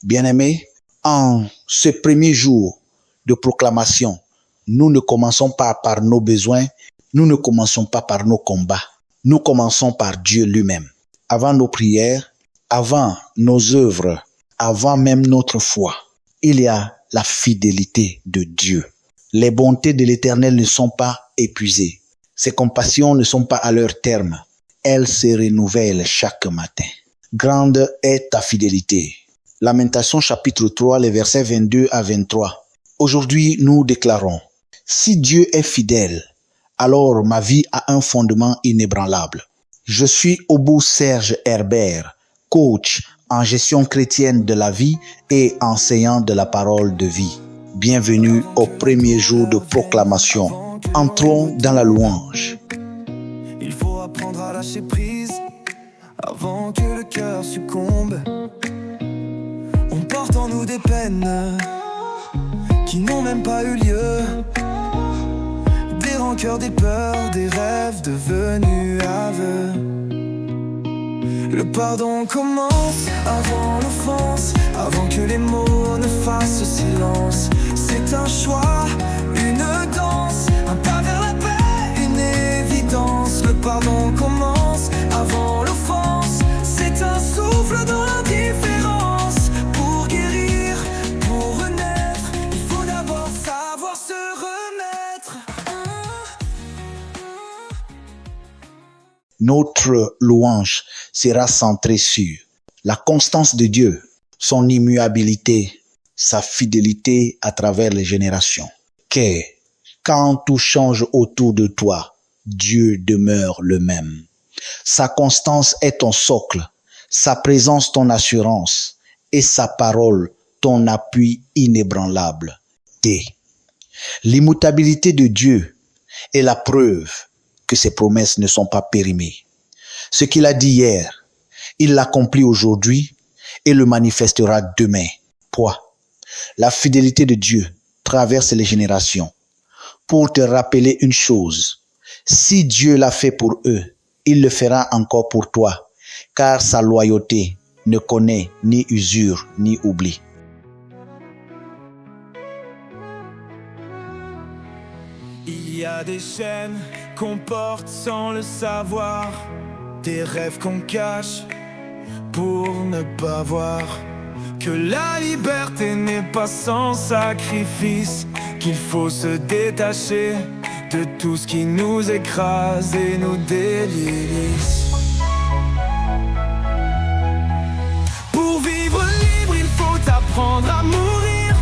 Bien-aimés, en ce premier jour de proclamation, nous ne commençons pas par nos besoins, nous ne commençons pas par nos combats, nous commençons par Dieu lui-même. Avant nos prières, avant nos œuvres, avant même notre foi, il y a la fidélité de Dieu. Les bontés de l'Éternel ne sont pas épuisées. Ses compassions ne sont pas à leur terme. Elles se renouvellent chaque matin. Grande est ta fidélité. Lamentation chapitre 3, les versets 22 à 23. Aujourd'hui, nous déclarons, si Dieu est fidèle, alors ma vie a un fondement inébranlable. Je suis Obou Serge Herbert, coach en gestion chrétienne de la vie et enseignant de la parole de vie. Bienvenue au premier jour de proclamation. Entrons dans la louange. Il faut apprendre à lâcher prise avant que le cœur succombe. On porte en nous des peines qui n'ont même pas eu lieu, des rancœurs, des peurs, des rêves devenus aveux. Le pardon commence avant l'offense, avant que les mots ne fassent silence. C'est un choix, une danse, un pas vers la paix, une évidence. Le pardon commence avant l'offense, c'est un souffle dans l'indifférence. Pour guérir, pour renaître, il faut d'abord savoir se remettre. Notre louange sera centrée sur la constance de Dieu, son immuabilité, sa fidélité à travers les générations. Que quand tout change autour de toi, Dieu demeure le même. Sa constance est ton socle, sa présence ton assurance et sa parole ton appui inébranlable. D. L'immutabilité de Dieu est la preuve que ses promesses ne sont pas périmées. Ce qu'il a dit hier, il l'accomplit aujourd'hui et le manifestera demain. Point. La fidélité de Dieu traverse les générations. Pour te rappeler une chose, si Dieu l'a fait pour eux, il le fera encore pour toi, car sa loyauté ne connaît ni usure ni oubli. Il y a des chaînes qu'on porte sans le savoir, des rêves qu'on cache pour ne pas voir que la liberté n'est pas sans sacrifice, qu'il faut se détacher de tout ce qui nous écrase et nous délise. Pour vivre libre, il faut apprendre à mourir,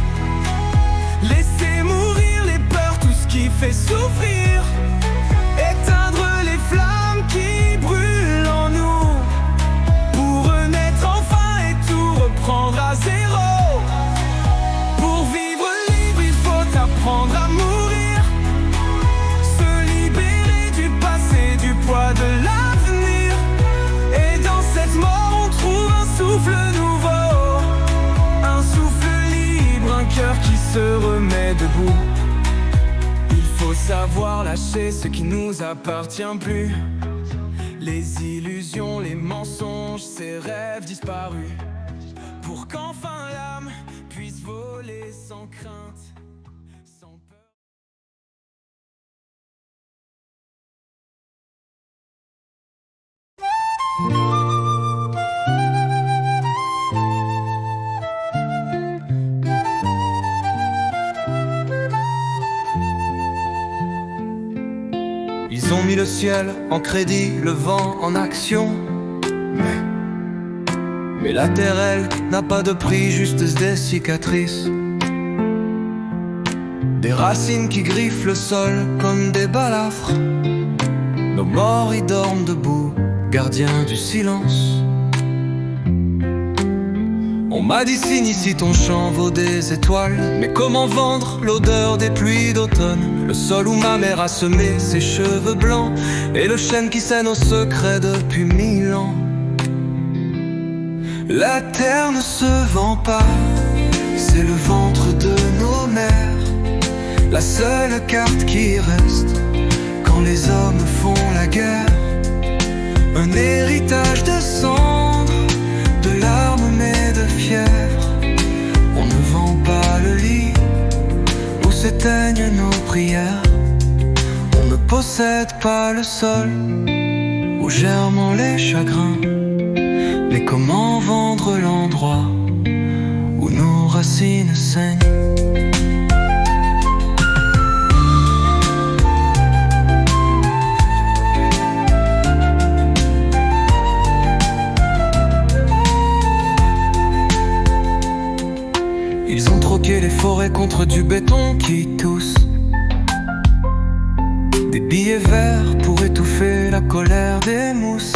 laisser mourir les peurs, tout ce qui fait souffrir, éteindre les flammes qui brûlent en nous, pour renaître enfin et tout reprendre à zéro. Pour vivre libre, il faut apprendre à mourir, se libérer du passé, du poids de l'avenir. Et dans cette mort, on trouve un souffle nouveau, un souffle libre, un cœur qui se remet debout. Faut savoir lâcher ce qui nous appartient plus, les illusions, les mensonges, ces rêves disparus, pour qu'enfin l'âme puisse voler sans crainte, sans peur. Ils ont mis le ciel en crédit, le vent en action. Mais la terre, elle, n'a pas de prix, juste des cicatrices. Des racines qui griffent le sol comme des balafres. Nos morts y dorment debout, gardiens du silence. On m'a dit signe ici ton chant vaut des étoiles. Mais comment vendre l'odeur des pluies d'automne, le sol où ma mère a semé ses cheveux blancs, et le chêne qui sait nos secrets depuis 1000 ans. La terre ne se vend pas, c'est le ventre de nos mères, la seule carte qui reste quand les hommes font la guerre. Un héritage de cendres, de larmes mais de fièvre. prière. On ne possède pas le sol où germent les chagrins, mais comment vendre l'endroit où nos racines saignent? Ils ont troqué les forêts contre du béton qui tousse, des billets verts pour étouffer la colère des mousses.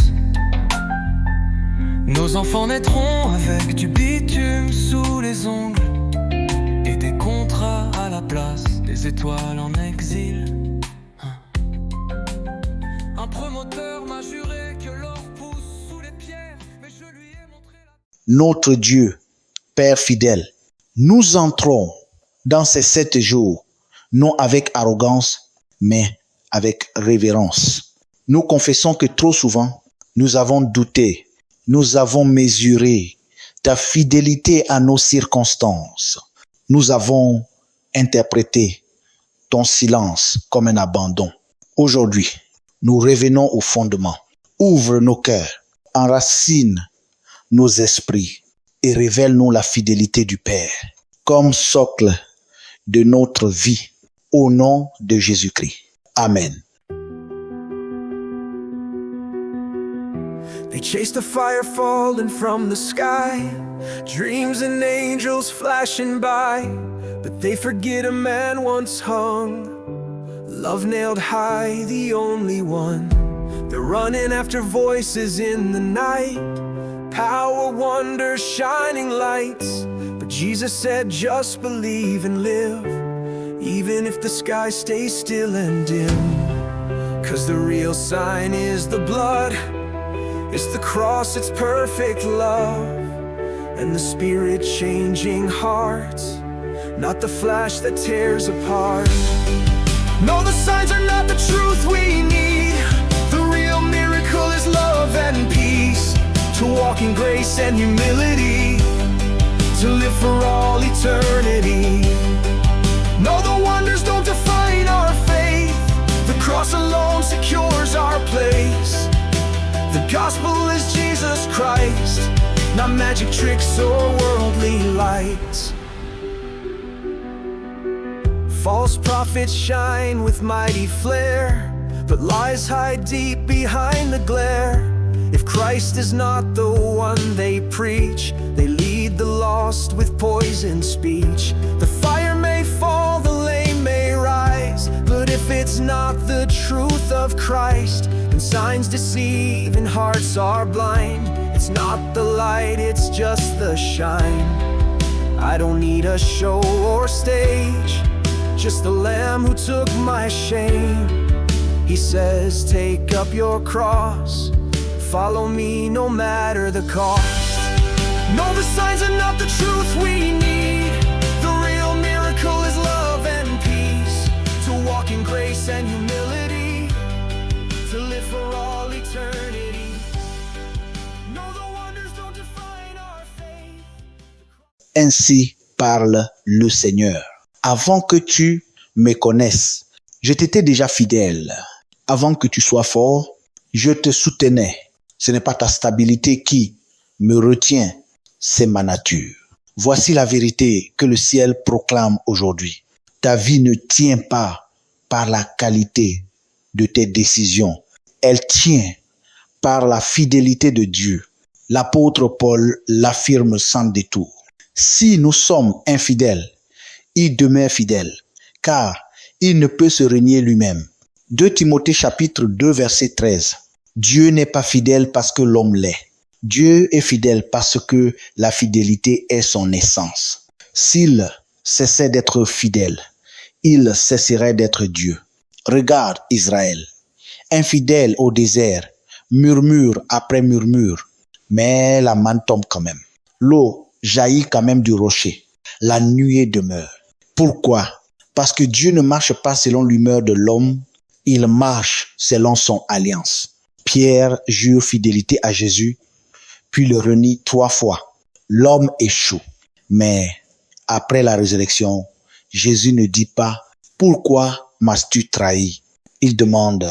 Nos enfants naîtront avec du bitume sous les ongles et des contrats à la place des étoiles en exil. Un promoteur m'a juré que l'or pousse sous les pierres, mais je lui ai montré Notre Dieu, Père fidèle, nous entrons dans ces 7 jours, non avec arrogance, mais avec révérence. Nous confessons que trop souvent, nous avons douté, nous avons mesuré ta fidélité à nos circonstances. Nous avons interprété ton silence comme un abandon. Aujourd'hui, nous revenons au fondement. Ouvre nos cœurs, enracine nos esprits et révèle-nous la fidélité du Père comme socle de notre vie au nom de Jésus-Christ. Amen. They chase the fire falling from the sky, dreams and angels flashing by, but they forget a man once hung, love nailed high, the only one. They're running after voices in the night, power, wonder, shining lights, but Jesus said just believe and live, even if the sky stays still and dim. 'Cause the real sign is the blood, it's the cross, it's perfect love, and the Spirit changing hearts, not the flash that tears apart. No, the signs are not the truth we need. The real miracle is love and peace, to walk in grace and humility, to live for all eternity. No, the wonders don't define our faith, the cross alone secures our place. The gospel is Jesus Christ, not magic tricks or worldly lights. False prophets shine with mighty flare, but lies hide deep behind the glare. If Christ is not the one they preach, they lead the lost with poisoned speech. The fire may fall, the lame may rise, but if it's not the truth of Christ, and signs deceive and hearts are blind, it's not the light, it's just the shine. I don't need a show or stage, just the Lamb who took my shame. He says, take up your cross, follow me no matter the cost. No, the signs are not the truth we need. The real miracle is love and peace, to walk in grace and humility, to live for all eternity. No, the wonders don't define our faith. Ainsi parle le Seigneur. Avant que tu me connaisses, je t'étais déjà fidèle. Avant que tu sois fort, je te soutenais. Ce n'est pas ta stabilité qui me retient, c'est ma nature. Voici la vérité que le ciel proclame aujourd'hui. Ta vie ne tient pas par la qualité de tes décisions. Elle tient par la fidélité de Dieu. L'apôtre Paul l'affirme sans détour. Si nous sommes infidèles, il demeure fidèle, car il ne peut se renier lui-même. 2 Timothée chapitre 2 verset 13. Dieu n'est pas fidèle parce que l'homme l'est. Dieu est fidèle parce que la fidélité est son essence. S'il cessait d'être fidèle, il cesserait d'être Dieu. Regarde Israël, infidèle au désert, murmure après murmure, mais la manne tombe quand même. L'eau jaillit quand même du rocher. La nuée demeure. Pourquoi? Parce que Dieu ne marche pas selon l'humeur de l'homme, il marche selon son alliance. Pierre jure fidélité à Jésus, puis le renie 3 fois. L'homme échoue. Mais après la résurrection, Jésus ne dit pas « Pourquoi m'as-tu trahi? Il demande,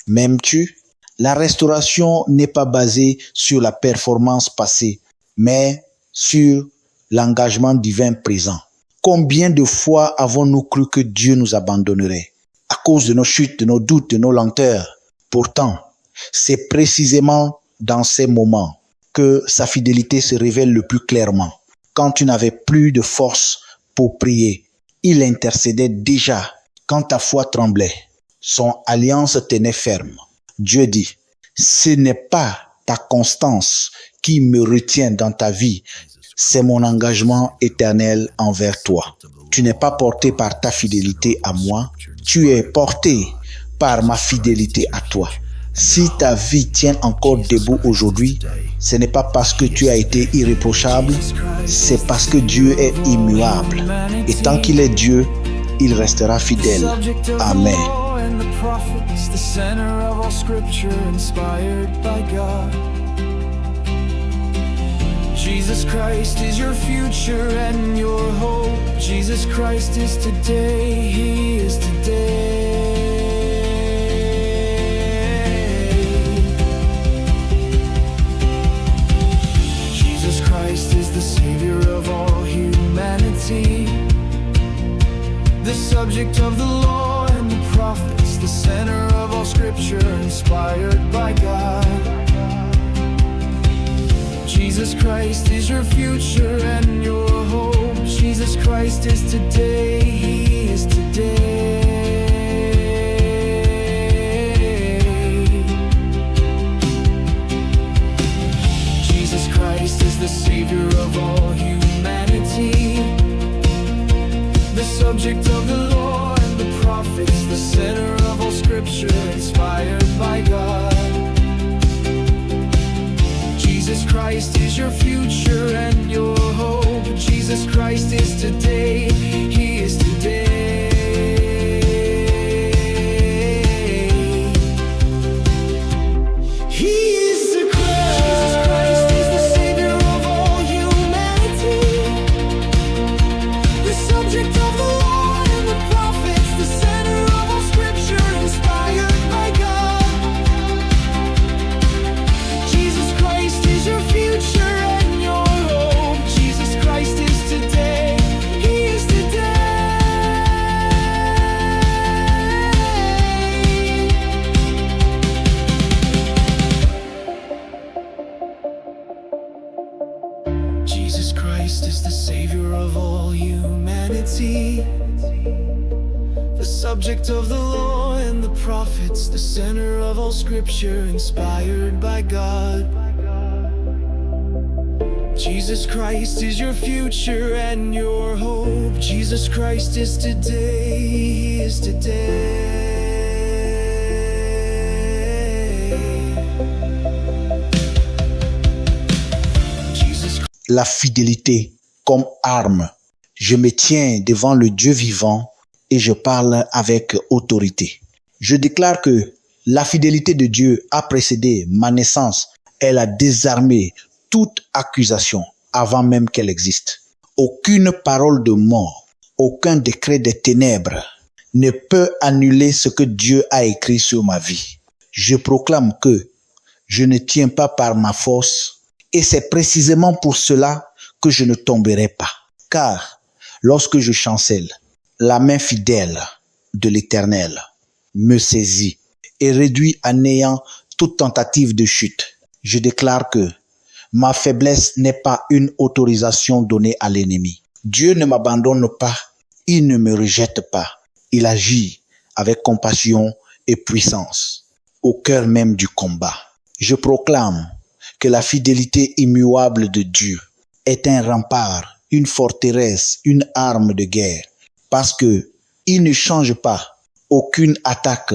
m'aimes-tu? La restauration n'est pas basée sur la performance passée, mais sur l'engagement divin présent. Combien de fois avons-nous cru que Dieu nous abandonnerait à cause de nos chutes, de nos doutes, de nos lenteurs? Pourtant, c'est précisément dans ces moments que sa fidélité se révèle le plus clairement. Quand tu n'avais plus de force pour prier, il intercédait déjà. Quand ta foi tremblait, son alliance tenait ferme. Dieu dit, ce n'est pas ta constance qui me retient dans ta vie, c'est mon engagement éternel envers toi. Tu n'es pas porté par ta fidélité à moi, tu es porté par ma fidélité à toi. Si ta vie tient encore debout aujourd'hui, ce n'est pas parce que tu as été irréprochable, c'est parce que Dieu est immuable. Et tant qu'il est Dieu, il restera fidèle. Amen. Jesus Christ is your future and your hope. Jesus Christ is today, He is today. Jesus Christ is the Savior of all humanity, the subject of the law and the prophets, the center of all scripture, inspired by God. Jesus Christ is your future and your hope. Jesus Christ is today, He is today. Jesus Christ is the Savior of all humanity, the subject of the law and the prophets, the center of all scripture, inspired by God. Jesus Christ is your future and your hope. Jesus Christ is today, He is today. He is the Christ. Jesus Christ is the Savior of all humanity, the subject of the law and the prophets, the center of all scripture, inspired by God. Jesus Christ is your future and your hope. Jesus Christ is today, He is today. Jesus Christ is the Savior of all humanity, the subject of the law and the prophets, the center of all scripture, inspired by God. Jesus Christ is your future and your hope. Jesus Christ is today, He is today. La fidélité comme arme. Je me tiens devant le Dieu vivant et je parle avec autorité. Je déclare que la fidélité de Dieu a précédé ma naissance. Elle a désarmé toute accusation avant même qu'elle existe. Aucune parole de mort, aucun décret des ténèbres ne peut annuler ce que Dieu a écrit sur ma vie. Je proclame que je ne tiens pas par ma force et c'est précisément pour cela que je ne tomberai pas. Car lorsque je chancelle, la main fidèle de l'Éternel me saisit et réduit à néant toute tentative de chute. Je déclare que ma faiblesse n'est pas une autorisation donnée à l'ennemi. Dieu ne m'abandonne pas, il ne me rejette pas. Il agit avec compassion et puissance au cœur même du combat. Je proclame que la fidélité immuable de Dieu est un rempart, une forteresse, une arme de guerre, parce que il ne change pas. Aucune attaque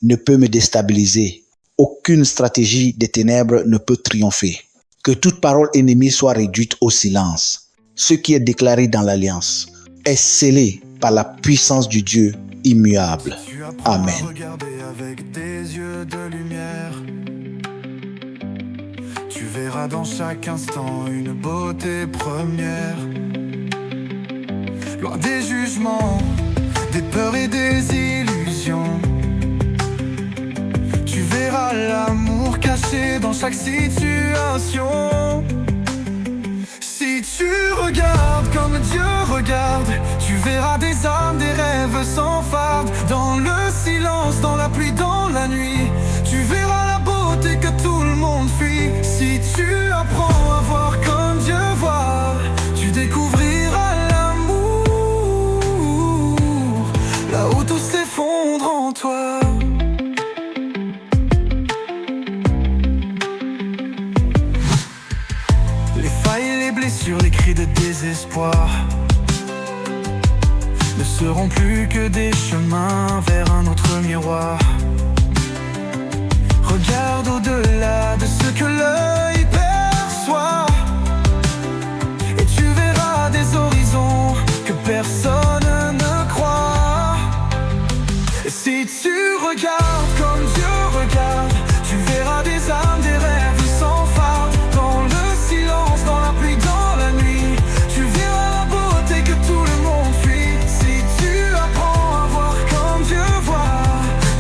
ne peut me déstabiliser. Aucune stratégie des ténèbres ne peut triompher. Que toute parole ennemie soit réduite au silence. Ce qui est déclaré dans l'Alliance est scellé par la puissance du Dieu immuable. Amen. Regarder avec des yeux de lumière. Tu verras dans chaque instant une beauté première. Loin des jugements, des des peurs et des illusions. Tu verras l'amour caché dans chaque situation. Si tu regardes comme Dieu regarde, tu verras des âmes, des rêves sans farde. Dans le silence, dans la pluie, dans la nuit, tu verras la beauté que tout le monde fuit. Si tu apprends à voir comme Dieu voit, tu découvriras l'amour, là où tout s'effondre en toi. Les failles, les blessures, les cris de désespoir ne seront plus que des chemins vers un autre miroir. Regarde au-delà de ce que l'œil perçoit, et tu verras des horizons que personne ne croit. Et si tu regardes comme Dieu regarde, tu verras des âmes, des rêves sans farde. Dans le silence, dans la pluie, dans la nuit, tu verras la beauté que tout le monde fuit. Si tu apprends à voir comme Dieu voit,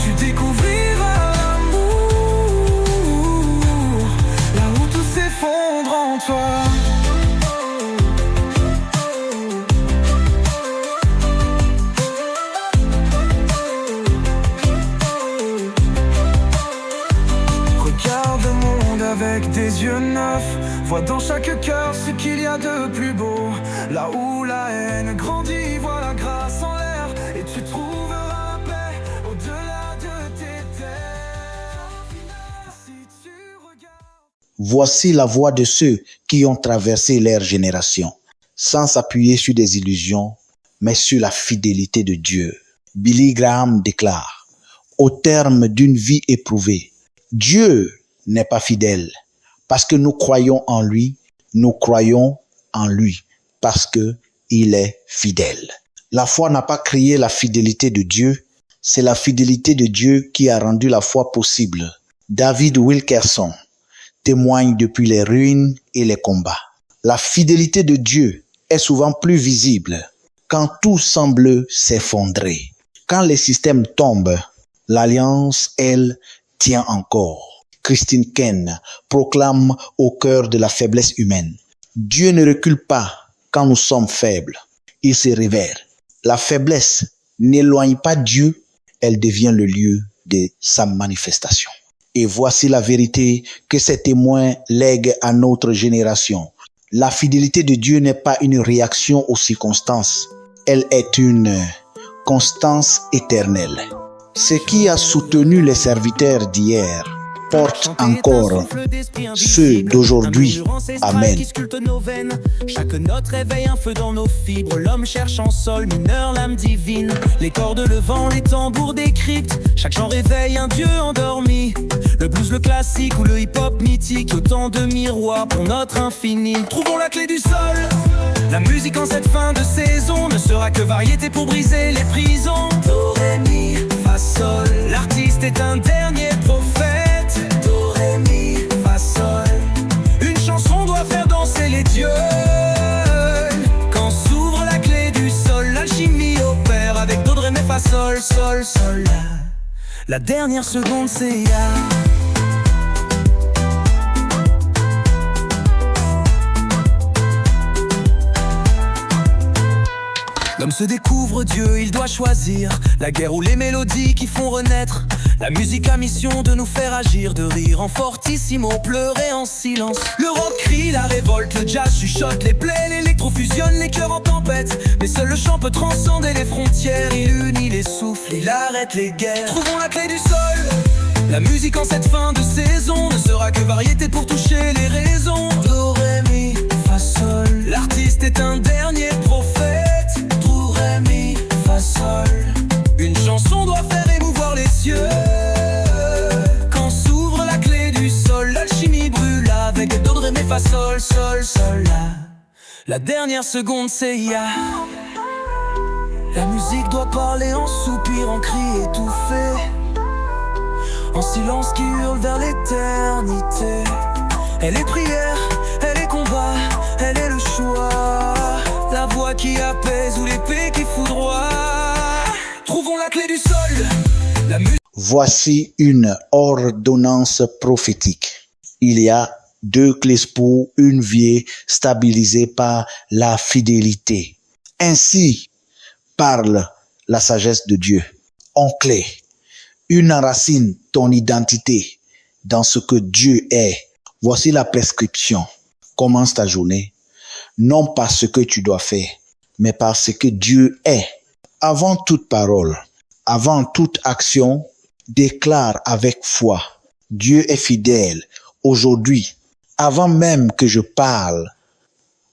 tu découvriras l'amour, là où tout s'effondre en toi. Regarde le monde avec des yeux neufs, vois dans chaque cœur ce qu'il y a de plus beau. Là où la haine grandit, vois la grâce en l'air, et tu trouveras la paix au-delà de tes terres. Si tu regardes... Voici la voix de ceux qui ont traversé leur génération, sans s'appuyer sur des illusions, mais sur la fidélité de Dieu. Billy Graham déclare: au terme d'une vie éprouvée, Dieu n'est pas fidèle. Parce que nous croyons en lui, nous croyons en lui, parce que il est fidèle. La foi n'a pas créé la fidélité de Dieu, c'est la fidélité de Dieu qui a rendu la foi possible. David Wilkerson témoigne depuis les ruines et les combats. La fidélité de Dieu est souvent plus visible quand tout semble s'effondrer. Quand les systèmes tombent, l'alliance, elle, tient encore. Christine Ken proclame au cœur de la faiblesse humaine: Dieu ne recule pas quand nous sommes faibles, il se révèle. La faiblesse n'éloigne pas Dieu, elle devient le lieu de sa manifestation. Et voici la vérité que ces témoins lèguent à notre génération. La fidélité de Dieu n'est pas une réaction aux circonstances, elle est une constance éternelle. Ce qui a soutenu les serviteurs d'hier porte encore ceux d'aujourd'hui. Amen. Chaque note réveille un feu dans nos fibres. L'homme cherche en sol mineur l'âme divine. Les cordes, le vent, les tambours décryptent. Chaque chant réveille un dieu endormi. Le blues, le classique ou le hip-hop mythique. Autant de miroirs pour notre infini. Trouvons la clé du sol. La musique en cette fin de saison ne sera que variété pour briser les prisons. Do, ré, mi, fa, sol. L'artiste est un dernier prophète. Do, ré, mi, fa, sol. Une chanson doit faire danser les dieux. Quand s'ouvre la clé du sol, l'alchimie opère avec do, ré, mi, fa, sol, sol, sol. La dernière seconde, c'est ya. L'homme se découvre Dieu, il doit choisir la guerre ou les mélodies qui font renaître. La musique a mission de nous faire agir, de rire en fortissimo, pleurer en silence. Le rock crie la révolte, le jazz chuchote les plaies, l'électro fusionne les cœurs en tempête. Mais seul le chant peut transcender les frontières, il unit les souffles, il arrête les guerres. Trouvons la clé du sol. La musique en cette fin de saison ne sera que variété pour toucher les raisons. Do, ré, mi, fa, sol. L'artiste est un dernier prophète. Do, ré, mi, fa, sol. Une chanson doit faire émouvoir les cieux. Quand s'ouvre la clé du sol, l'alchimie brûle avec do, ré, mi, fa, sol, sol, sol. La dernière seconde, c'est ya. La musique doit parler en soupir, en cri étouffé, en silence qui hurle vers l'éternité. Elle est prière, elle est combat, elle est le choix. La voix qui apaise ou l'épée qui foudroie. la clé du sol. La musique. Voici une ordonnance prophétique. Il y a 2 clés pour une vie stabilisée par la fidélité. Ainsi parle la sagesse de Dieu. En clé, une enracine ton identité dans ce que Dieu est. Voici la prescription. Commence ta journée, non par ce que tu dois faire, mais par ce que Dieu est. Avant toute parole, avant toute action, déclare avec foi, Dieu est fidèle. Aujourd'hui, avant même que je parle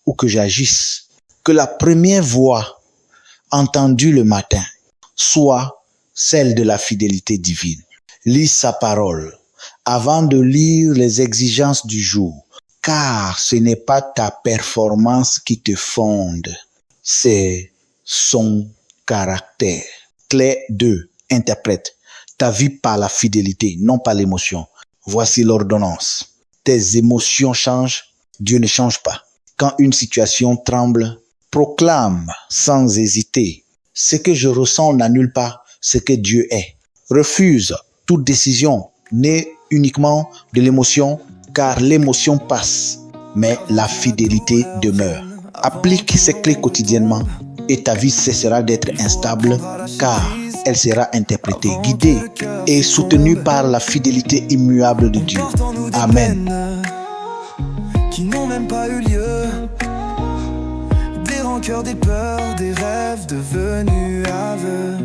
ou que j'agisse, que la première voix entendue le matin soit celle de la fidélité divine. Lis sa parole avant de lire les exigences du jour, car ce n'est pas ta performance qui te fonde, c'est son caractère. Clé 2, interprète ta vie par la fidélité, non par l'émotion. Voici l'ordonnance. Tes émotions changent, Dieu ne change pas. Quand une situation tremble, proclame sans hésiter. Ce que je ressens n'annule pas ce que Dieu est. Refuse toute décision née uniquement de l'émotion, car l'émotion passe, mais la fidélité demeure. Applique ces clés quotidiennement et ta vie cessera d'être instable, car elle sera interprétée, guidée et soutenue par la fidélité immuable de Dieu. Amen. Qui n'ont même pas eu lieu. Des rancœurs, des peurs, des rêves devenus aveux.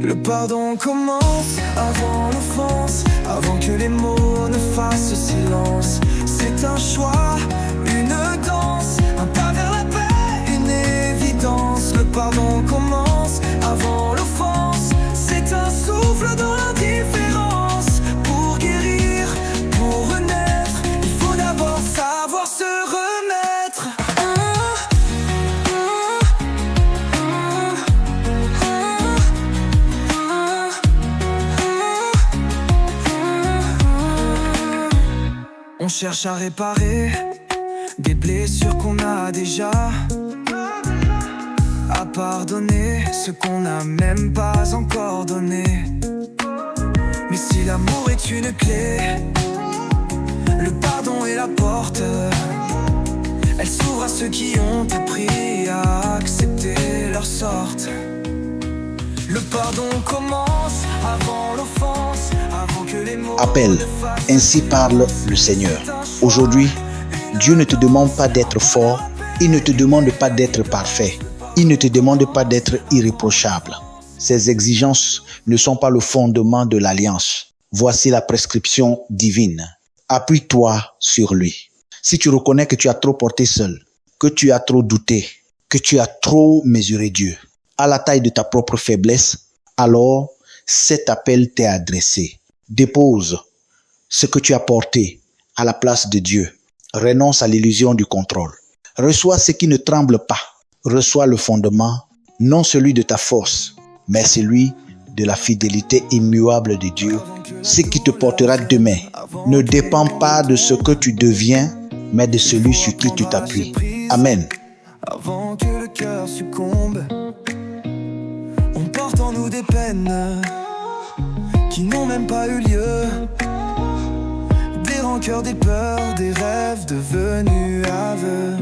Le pardon commence avant l'offense, avant que les mots ne fassent silence. C'est un choix, une danse, un pas vers la paix, une évidence. Le pardon commence avant l'offense, c'est un souffle dans l'indifférence. Pour guérir, pour renaître, il faut d'abord savoir se remettre. On cherche à réparer des blessures qu'on a déjà, à pardonner ce qu'on n'a même pas encore donné. Mais si l'amour est une clé, le pardon est la porte. Elle s'ouvre à ceux qui ont appris à accepter leur sorte. Le pardon commence avant l'offense, avant que les mots. Appelle, ainsi parle le Seigneur. Aujourd'hui, Dieu ne te demande pas d'être fort, il ne te demande pas d'être parfait, il ne te demande pas d'être irréprochable. Ces exigences ne sont pas le fondement de l'alliance. Voici la prescription divine. Appuie-toi sur lui. Si tu reconnais que tu as trop porté seul, que tu as trop douté, que tu as trop mesuré Dieu à la taille de ta propre faiblesse, alors cet appel t'est adressé. Dépose ce que tu as porté à la place de Dieu. Renonce à l'illusion du contrôle. Reçois ce qui ne tremble pas. Reçois le fondement, non celui de ta force, mais celui de la fidélité immuable de Dieu. Ce qui te portera demain ne dépend pas de ce que tu deviens, mais de celui sur qui tu t'appuies. Amen. Avant que le cœur succombe, on porte en nous des peines qui n'ont même pas eu lieu. Des rancœurs, des peurs, des rêves devenus aveux.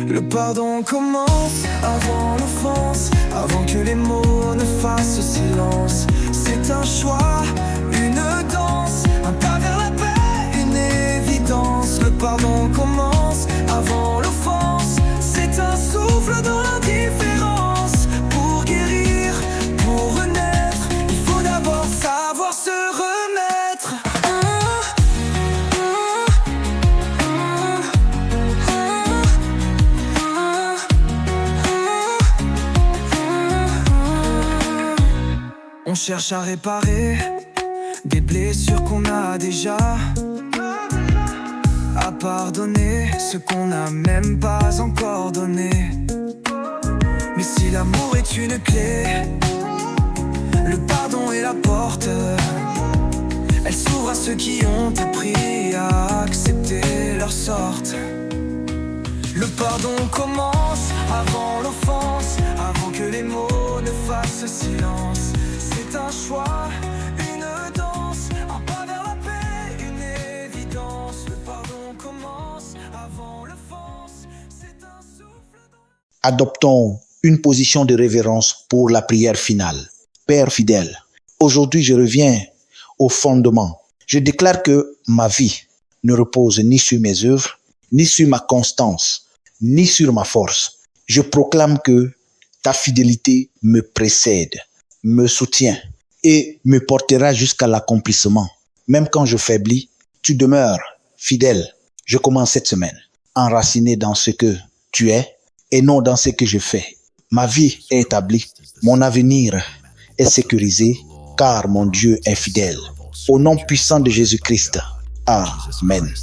Le pardon commence avant l'offense, avant que les mots ne fassent silence. C'est un choix, une danse, un pas vers la paix, une évidence. Le pardon commence avant l'offense, c'est un souffle dans l'indifférence. Pour guérir, pour renaître, il faut d'abord savoir se remettre. On cherche à réparer des blessures qu'on a déjà, à pardonner ce qu'on n'a même pas encore donné. Mais si l'amour est une clé, le pardon est la porte. Elle s'ouvre à ceux qui ont appris à accepter leur sorte. Le pardon commence avant l'offense, avant que les mots ne fassent silence. C'est un choix, une danse, un pas vers la paix, une évidence. Le pardon commence avant l'offense, c'est un souffle dans... Adoptons une position de révérence pour la prière finale. Père fidèle, aujourd'hui je reviens au fondement. Je déclare que ma vie ne repose ni sur mes œuvres, ni sur ma constance, ni sur ma force. Je proclame que ta fidélité me précède, me soutient et me portera jusqu'à l'accomplissement. Même quand je faiblis, tu demeures fidèle. Je commence cette semaine enraciné dans ce que tu es et non dans ce que je fais. Ma vie est établie, mon avenir est sécurisé, car mon Dieu est fidèle. Au nom puissant de Jésus-Christ. Amen.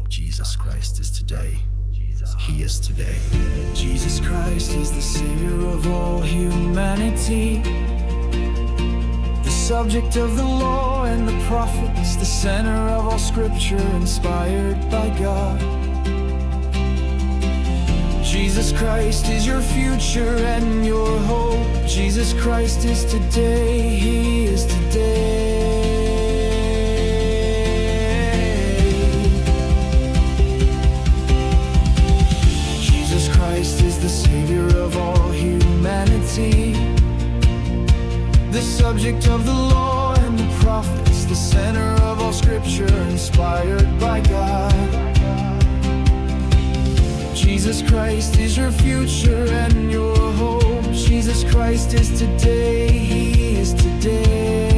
Jesus Christ is today. He is today. Jesus Christ is the Savior of all humanity, the subject of the law and the prophets, the center of all scripture inspired by God. Jesus Christ is your future and your hope. Jesus Christ is today. He is today. Jesus Christ is the Savior of all humanity, the subject of the law and the prophets, the center of all scripture inspired by God. Jesus Christ is your future and your hope. Jesus Christ is today. He is today.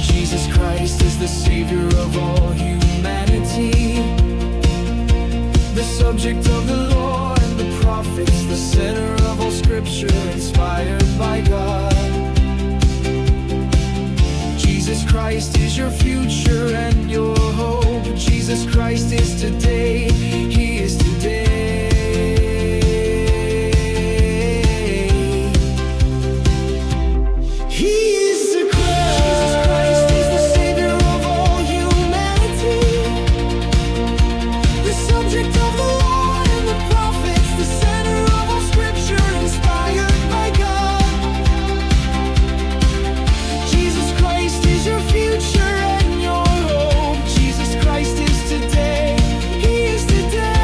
Jesus Christ is the Savior of all humanity, the subject of the law and the prophets, the center of all scripture inspired by God. Jesus Christ is your future and your hope. Jesus Christ is today. He is today. He is the Christ. Jesus Christ is the Savior of all humanity, the subject of the law and the prophets, the center of all scripture inspired by God. Jesus Christ is your future and your hope. Jesus Christ is today. He is today.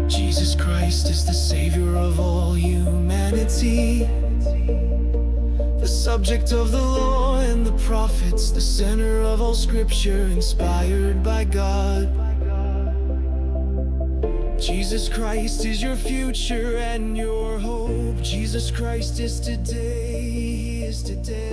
Jesus Christ is the Savior of all humanity, the subject of the law and the prophets, the center of all scripture inspired by God. Jesus Christ is your future and your hope. Jesus Christ is today. He is today.